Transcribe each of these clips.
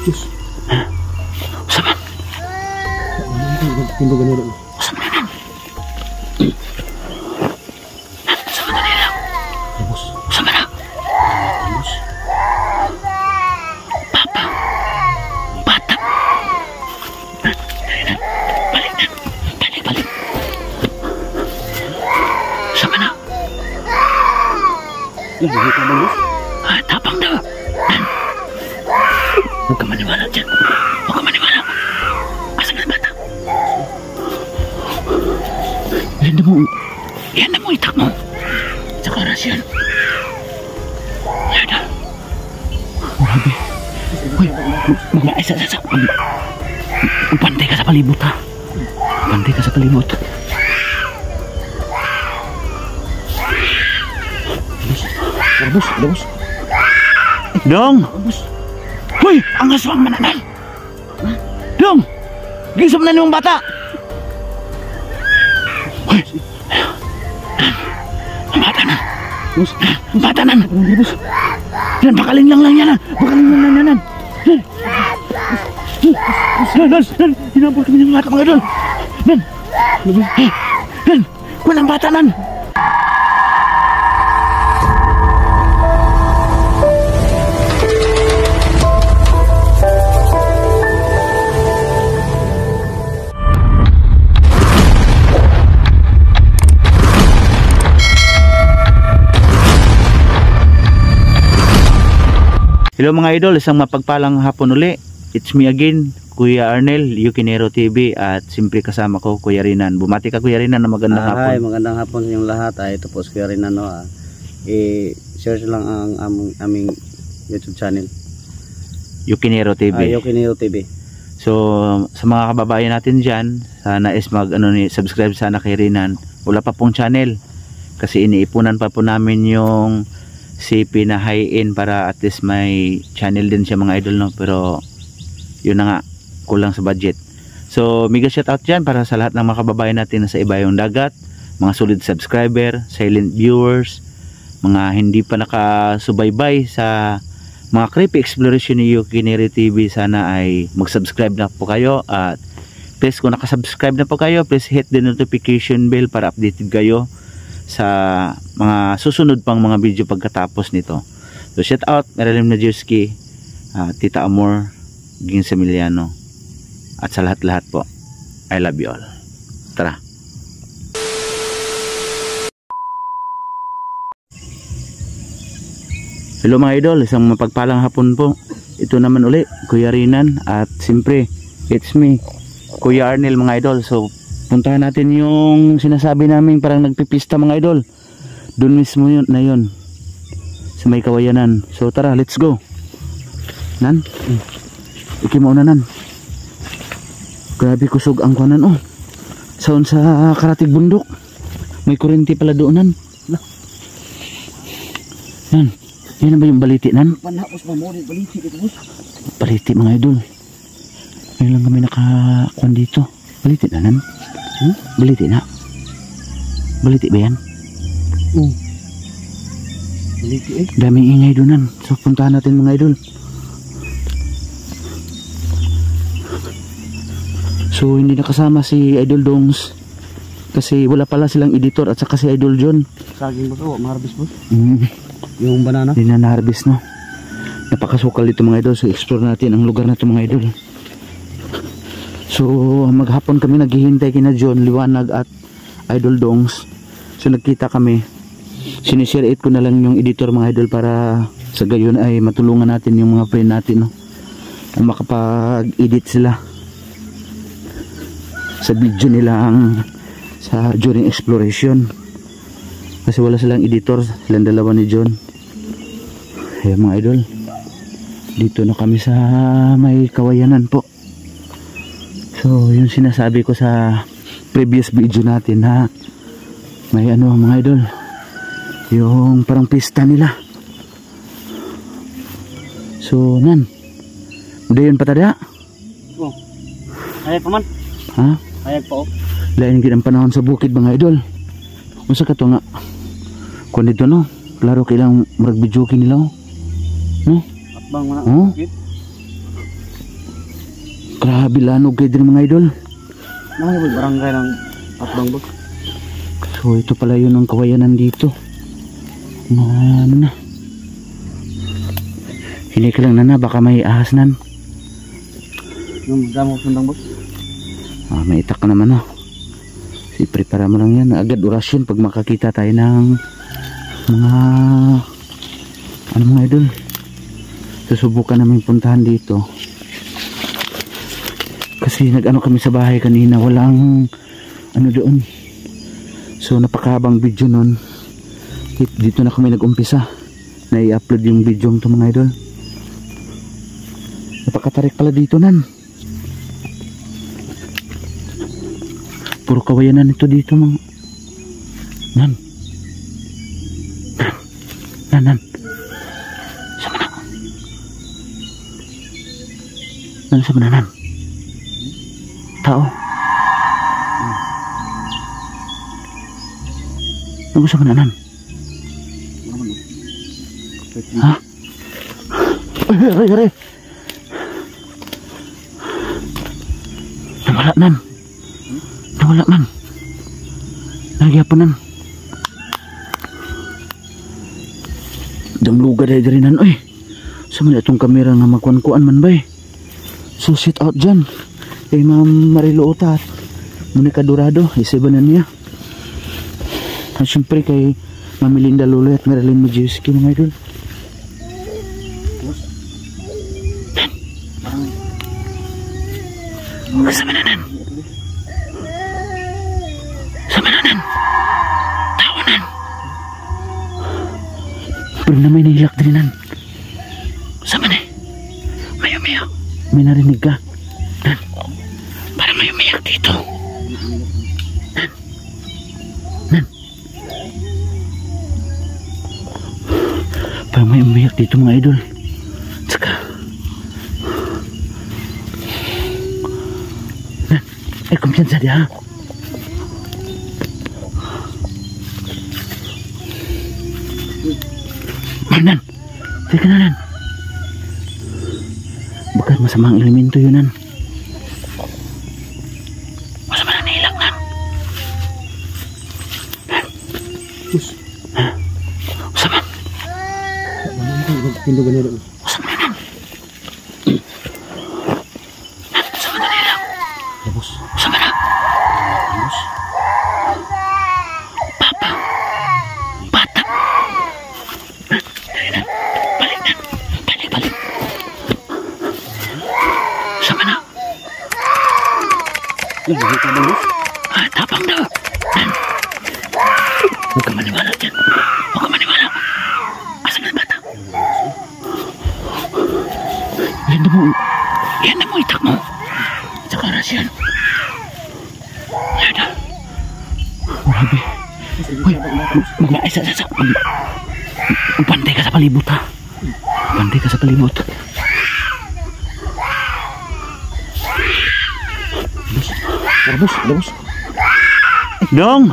Diyos. Sama. Hindi ganun. Sama na. Sama na nila. Bos. Sama na. Bos. Papa. Bata. Balik na. Balik. Sama na. Hindi ka ba, Bos? Tapang daw. Huwag ka maniwala dyan. Huwag ka maniwala. Asan na bata? Yan na mo itak mo. Sa karas yan. Yan na. Grabe. Uy, mag-maisa sa pantay ka sa palibot ha. Pantay ka sa palibot. Bos, Bos. Dong! Hoy! Ang aswang mananal! Dong! Gisam na niyong bata! Hoy! Ang bata na! Bos. Ang bata na! Bos. Yan, bakaling lang yan! Bakaling lang yan! Nan! Hinabol kami ng bata mga idol! Nan! Nan! Walang bata nan! Hello mga idol, isang mapagpalang hapon uli. It's me again, Kuya Arnel, Yukinero TV, at siyempre kasama ko Kuya Rinan. Bumati ka Kuya Rinan na magandang hapon. Hi, magandang hapon sa inyong lahat. Ito po si Kuya Rinan. I-search lang ang aming YouTube channel, Yukinero TV. Yukinero TV. So sa mga kababayan natin dyan, sana is subscribe sana kay Rinan. Wala pa pong channel kasi iniipunan pa po namin yung CP na high-end para at least may channel din siya mga idol, no? Pero yun na nga, kulang sa budget. So mega shoutout dyan para sa lahat ng mga kababayan natin na sa iba yung dagat, mga solid subscriber, silent viewers, mga hindi pa nakasubaybay sa mga creepy exploration ni Yukinero TV. Sana ay mag-subscribe na po kayo, at please kung nakasubscribe na po kayo, please hit the notification bell para updated kayo sa mga susunod pang mga video pagkatapos nito. So shout out Marilyn Najewski, Tita Amor, Ging Samiliano, at sa lahat-lahat po, I love you all. Tara. Hello mga idol, isang mapagpalang hapon po. Ito naman uli, Kuya Rinan, at siyempre it's me, Kuya Arnel mga idol. So puntahan natin yung sinasabi namin parang nagpipista mga idol. Doon mismo yun, na yun, sa may kawayanan. So tara, let's go. Nan, ikimaw na nan. Grabe kusog ang kuhanan. Oh, saon sa karatig bundok. May kurente pala doon nan. Nan, yan na ba yung baliti nan? Panapos mamulit, baliti dito boss. Baliti mga idol. Ngayon lang kami nakakuan dito. Baliti na nan. Baliti na. Baliti ba yan? Baliti Daming ingay doon. So puntahan natin mga idol. So hindi nakasama si Idol Dongs kasi wala pala silang editor, at saka si Idol John. Saging ba ko, maharbis boss? Yung banana? Hindi na na-harvest, no? Napakasukal dito mga idol. So explore natin ang lugar na ito mga idol. So maghapon kami naghihintay kina John Liwanag at Idol Dongs. So nagkita kami, sinishare it ko na lang yung editor mga idol para sa gayon ay matulungan natin yung mga friend natin, no? Ang makapag-edit sila sa video nilang sa during exploration, kasi wala silang editor, silang dalawa ni John. Ayan mga idol, dito na kami sa may kawayanan po. So yung sinasabi ko sa previous video natin, ha, may ano mga idol, yung parang pista nila. So nan, udah yun patada. Oh, ayag pa man. Ha? Ayag pa oh. Lain gid ang panahon sa bukid mga idol. Unsa ka to nga? Kun dito no, klaro kailang murag video nila, oh. No? At bang mana? Oh? Grabe lanog kayo din mga idol. May barangay ng Patbang boss. So ito pala yun ang kawayanan dito. Ano na. Hindi ka lang na baka may ahas nan. Yung damo sundang boss. May itak ka naman prepara mo lang yan. Agad orasyon pag makakita tayo ng mga mga idol. Susubukan namin puntahan dito. Kasi nag-ano kami sa bahay kanina. Walang doon. So napakahabang video nun. Dito na kami nag-umpisa na i-upload yung video to mga idol. Napakatarik pala dito nan. Puro kawayanan ito dito mga nan. Sama na. Sama na nan. Tao. Ano sama na nan? Ha? Ay. Nawala nan. Nagyapon nan. Damluga dahil nan. Uy, sama na itong kamera nga magkuan-kuan man ba. So sit out dyan. Kay Ma'am Marilo Otat. Monica Dorado. Isiba na niya. At syempre kay Ma'am Melinda Lolo at Marilyn Majewski mga idol. Sama na nan. Tawanan. Pero na may nahilak din nan. Sama na. May umiyak. May narinig ka. Nan. Para may umiyak dito. Nan. Para may umiyak dito mga idol. Saka. Nan. Ay kumpiyansa di ha. Nan. Teka na nan. Bakit masamang elemento yun nan? Masama na nahilak nan. Bus. Masama. Pindugan nila. Masama na nan. Masama na nahilak. Bus. Masama na. Bus. Papa. Bata. Balik. Sama na. Nakita ba bus? Tapang daw. Huwag ka maniwala dyan. Huwag ka maniwala. Asan na bata? Yan na mo itak mo. Tsaka oras yan. Yan na. Grabe. Uy, Bantay ka sa palibot ha. Bantay ka sa palibot. Bus. Dong!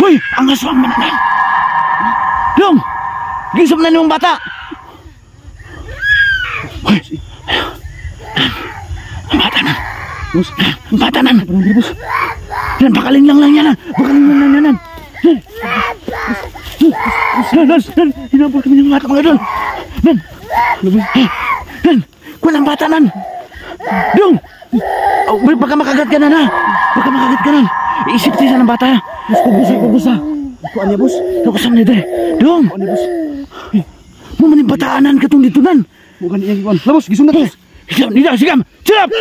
Hoy! Ang aswang mananan! Dong! Gisap na niyong bata! Hoy! Ang bata nan! Ang bata nan! Yan, bakaling lang yan! Bakaling lang yan! Nan! Hinabol kami ng bata mga idol! Nan! Kuha ng bata nan! Dong! Baka makagat ka na. Baka makagat ka na. Iisip tayo ng bata. Kugusa. Kuan niya bus. Kugusa na dito. Dong. Kuan niya bus. Mamanin bataanan ka itong dito nan. Bukan niya kuan. Labos, gisong na bus. Sigam. Silap.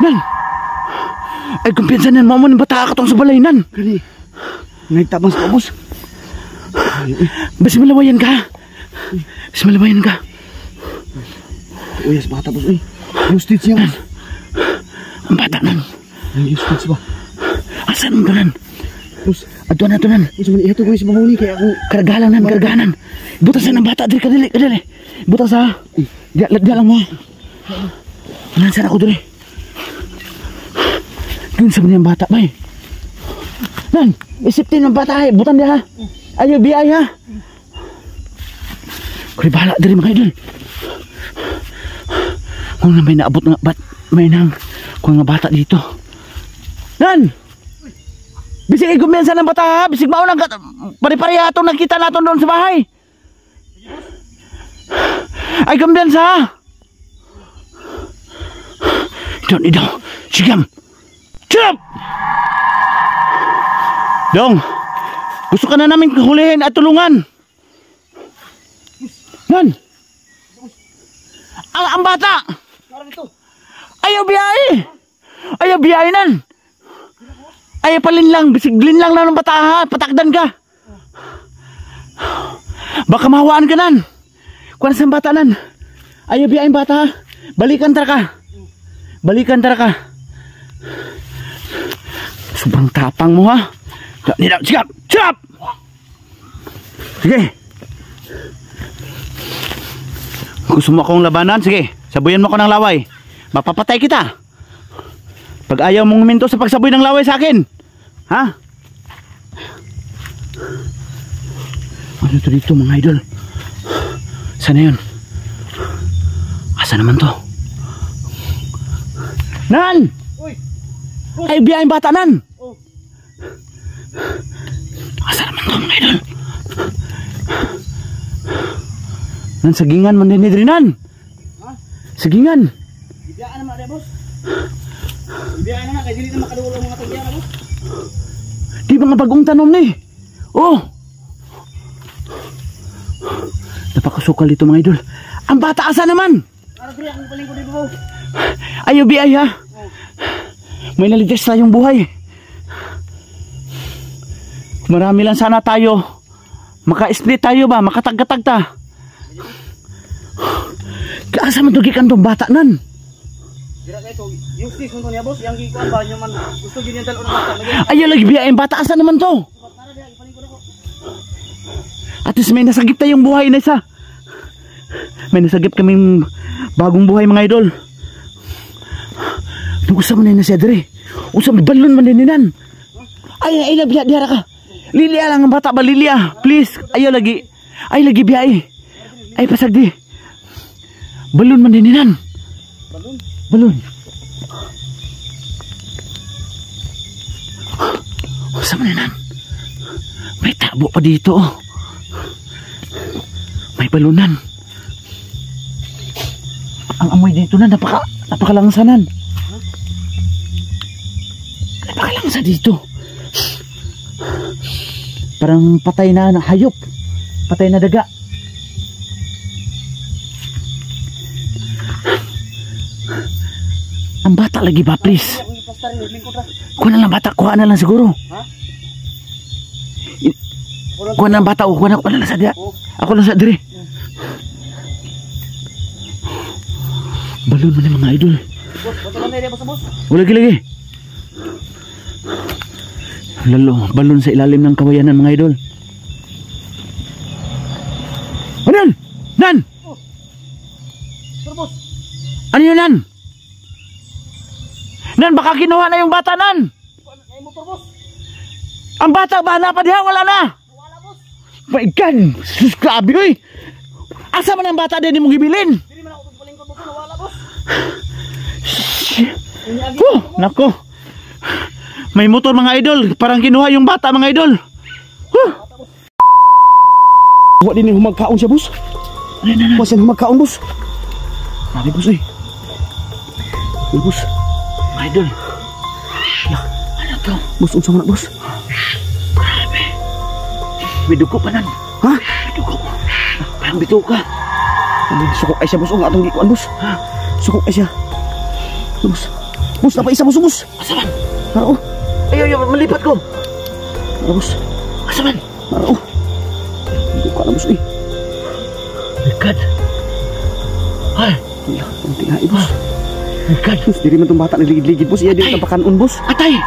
Nan. Ay kumpiyansa nan. Mamanin bataa ka itong sa balay nan. Kani. Nagtabang sa bus. Basi malawayan ka. Uyas bata bus. Justice yan. Ang bata nan. Justice ba? Asan mo nan? Bus. Ato na nan. Bus, ihato ko yung si Mamuli kaya ako. Karagalan. Butasan ng bata. Kadali. Butas ha. Dalang mo. Nansan ako dali. Doon sa mga bata ba Nan, isipin ng bata butan dia ha. Ayaw biyay ha. Kaya bahala dari mga idol. Kung na may naabot nga, may nang, kung nga bata dito. Nan! Bisig igumyansa ng bata ha, bisig maunang pari-pariha itong nakita natin doon sa bahay. Ay kumyansa ha. Ito, sigam. Chop! Dong, gusto ka na namin hulihin at tulungan. Nan! Ang bata! Ayaw biyahe! Ayaw biyahe nan! Ayaw palinlang, bisiglin lang ng bata ha, patakdan ka. Baka mahawaan ka nan. Kuwan sa bata nan. Ayaw biyahe bata ha. Balikan tara ka. Balikan tara ka. Sobrang tapang mo ha. Sigap! Sigap! Sige. Gusto mo akong labanan? Sige, sabuyan mo ko ng laway. Mapapatay kita. Pag ayaw mong huminto sa pagsaboy ng laway sa akin. Ha? Ano to dito mga idol? Sana yun? Asa naman to? Nan! Ay, biyahin bata nan! Asa naman to mga idol? Nan, sagingan man din nan. Ha? Sagingan. Ibiyaan naman boss. Ibiyaan naman, kaya dili na makadulong mga tagyan boss. Di ba nga bagong tanom ni? Oh! Napakasukal dito mga idol. Ang bata asa naman? Aragri akong palingkod dito boss. Ayaw biyay ha? May naligas tayong buhay. Marami lang sana tayo. Maka-split tayo ba? Makatagkatag ta. Kaasa man tugikan tong bata nan? Dira kay to, yung sis mo niya boss, yang gikuan ba niya man gusto gid niyang dalon bata. Ayaw lagi biyain bata asa naman to? At least may nasagip tayong buhay na isa. May nasagip kaming bagong buhay mga idol. Usap man na siya dire. Usap balon man din ninan. Ay biya diara ka. Lilia lang ang bata ba Lilia? Please, ayaw lagi. Ay lagi biyay. Ay pasagdi. Balon man din ninan. Balon. Usap man ninan. May tabo pa dito. May balunan. Ang amoy dito na napakalangsanan. Napakalangsa dito. Parang patay na hayop. Patay na daga. Ang bata lagi ba please? Kuha na lang bata. Kuha na lang siguro. Kuha na lang bata. Kuha na lang sa dia. Ako lang sa dire. Balon mo na mga idol. Wala lagi. Lalo, balon sa ilalim ng kawayanan mga idol. Ano yun? Nan! Ano yun nan? Nan, baka kinuha na yung bata nan! Ang bata ba na pa diha? Wala na! My God! Sus, grabe oy! Asa man ang bata din mong ibilin? Nako! May motor mga idol, parang kinuha yung bata mga idol. Huwag din yung humagkaon siya, boss. Huwag siya humagkaon, boss. Sabi, boss, eh. Ay, boss. Mga idol. Ano to? Boss, unsa man na, boss. Grabe. May dugo pa nan. Ha? May dugo. Parang bito ka. Sukok ay siya, boss. O, nga itong gikuan, boss. Sukok ay siya. Boss. Boss, napay isa, boss, boss. Asaman? Naro. Ayaw, malipat ko. Naro, boss. Asaman? Naro. Hindi ko alam, boss, eh. My God. Ay. Wala, ang tingai, boss. My God. Boss, diri man itong bata naligid-ligid, boss. Iya, diri tapakanon, boss. Atay!